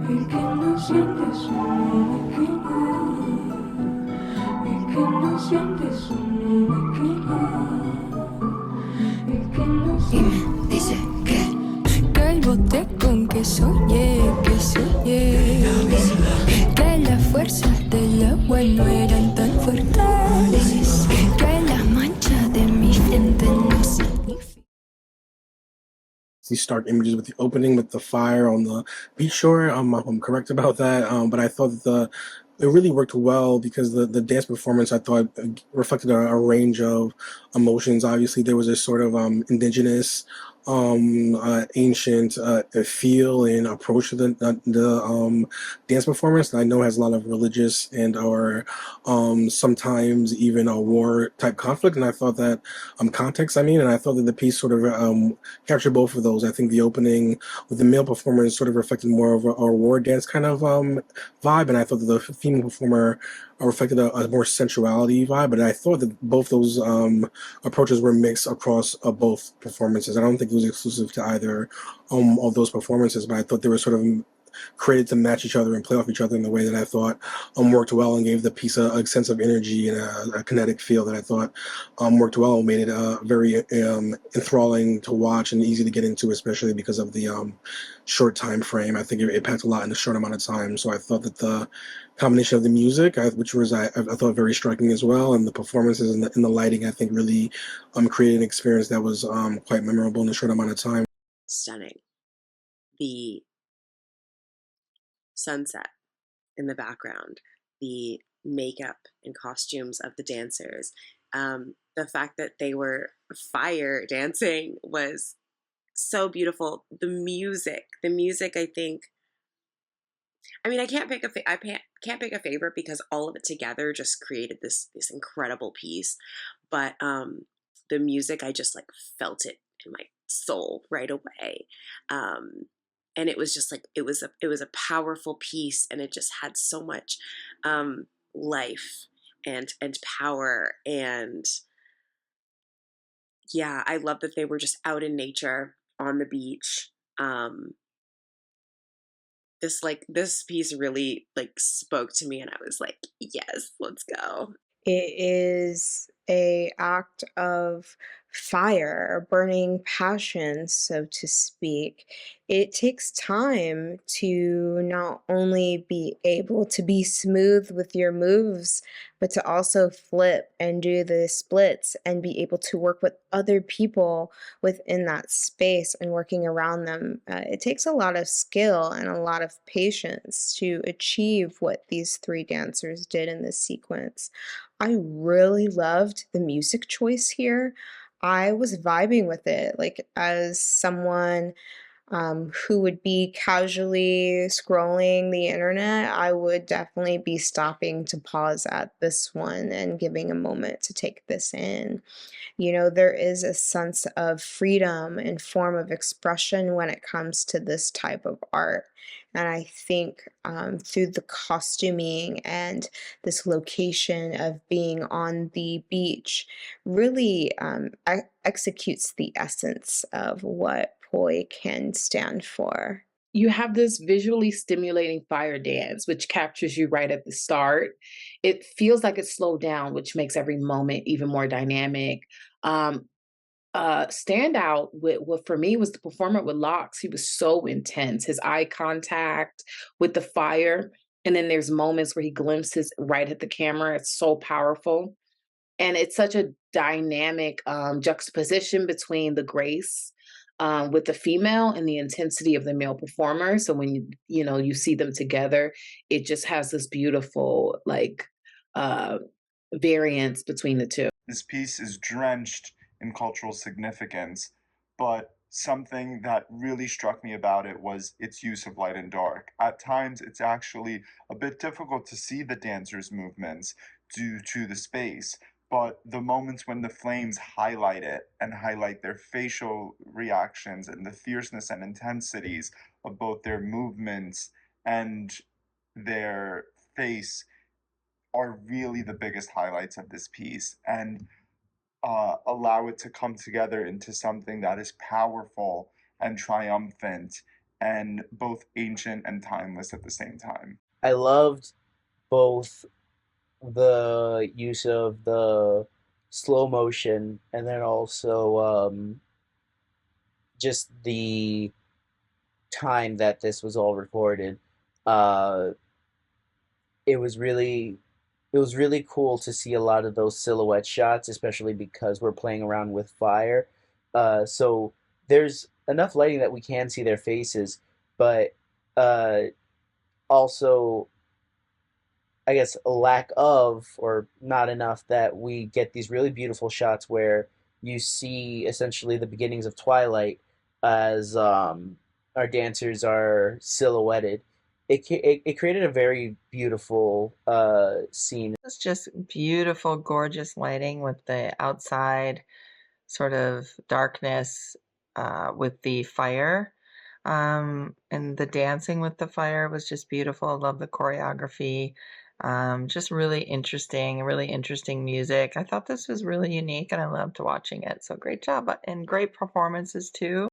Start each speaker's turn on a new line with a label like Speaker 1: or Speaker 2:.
Speaker 1: y que no sientes uno y que no, y que no sientes uno y que no, y que no sientes. Dice que el bote con que soñé, que las fuerzas del agua no eran tan fuertes, que las manchas de mi frente no significan.
Speaker 2: These stark images with the opening with the fire on the beach shore. I'm correct about that. But I thought that it really worked well because the dance performance I thought reflected a range of emotions. Obviously, there was a sort of indigenous, ancient feel and approach to the dance performance that I know has a lot of religious and or sometimes even a war type conflict. And I thought that context. I mean, and I thought that the piece sort of captured both of those. I think the opening with the male performance sort of reflected more of a war dance kind of vibe, and I thought that the female performer reflected a more sensuality vibe. But I thought that both those approaches were mixed across both performances. I don't think it was exclusive to either of those performances, but I thought they were sort of created to match each other and play off each other in the way that I thought worked well and gave the piece a sense of energy and a kinetic feel that I thought worked well and made it very enthralling to watch and easy to get into, especially because of the short time frame. I think it packed a lot in a short amount of time. So I thought that the combination of the music, which was I thought very striking as well, and the performances and the lighting, I think really created an experience that was quite memorable in a short amount of time.
Speaker 3: Stunning. The sunset in the background, the makeup and costumes of the dancers, the fact that they were fire dancing was so beautiful. The music, I think. I mean, I can't pick can't pick a favorite because all of it together just created this incredible piece. But the music, I just like felt it in my soul right away. Um, and it was just like it was a powerful piece, and it just had so much life and power. And yeah, I love that they were just out in nature on the beach. Um, this piece really like spoke to me, and I was like, yes, let's go.
Speaker 4: It is a act of fire, burning passion, so to speak. It takes time to not only be able to be smooth with your moves, but to also flip and do the splits and be able to work with other people within that space and working around them. It takes a lot of skill and a lot of patience to achieve what these three dancers did in this sequence. I really loved the music choice here. I was vibing with it, like, as someone who would be casually scrolling the internet, I would definitely be stopping to pause at this one and giving a moment to take this in. You know, there is a sense of freedom and form of expression when it comes to this type of art. And I think through the costuming and this location of being on the beach really executes the essence of what poi can stand for.
Speaker 5: You have this visually stimulating fire dance, which captures you right at the start. It feels like it's slowed down, which makes every moment even more dynamic. Um, Standout with what for me was the performer with locks. He was so intense. His eye contact with the fire, and then there's moments where he glimpses right at the camera. It's so powerful, and it's such a dynamic juxtaposition between the grace with the female and the intensity of the male performer. So when you know you see them together, it just has this beautiful like uh, variance between the two.
Speaker 6: This piece is drenched in cultural significance, but something that really struck me about it was its use of light and dark. At times, it's actually a bit difficult to see the dancers' movements due to the space, but the moments when the flames highlight it and highlight their facial reactions and the fierceness and intensities of both their movements and their face are really the biggest highlights of this piece. And allow it to come together into something that is powerful and triumphant and both ancient and timeless at the same time.
Speaker 7: I loved both the use of the slow motion and then also just the time that this was all recorded. Uh, it was really it was really cool to see a lot of those silhouette shots, especially because we're playing around with fire. So there's enough lighting that we can see their faces, but uh, also I guess a lack of or not enough that we get these really beautiful shots where you see essentially the beginnings of twilight as our dancers are silhouetted. It created a very beautiful scene.
Speaker 8: It's just beautiful, gorgeous lighting with the outside sort of darkness with the fire. And the dancing with the fire was just beautiful. I love the choreography. Just really interesting music. I thought this was really unique and I loved watching it. So great job and great performances too.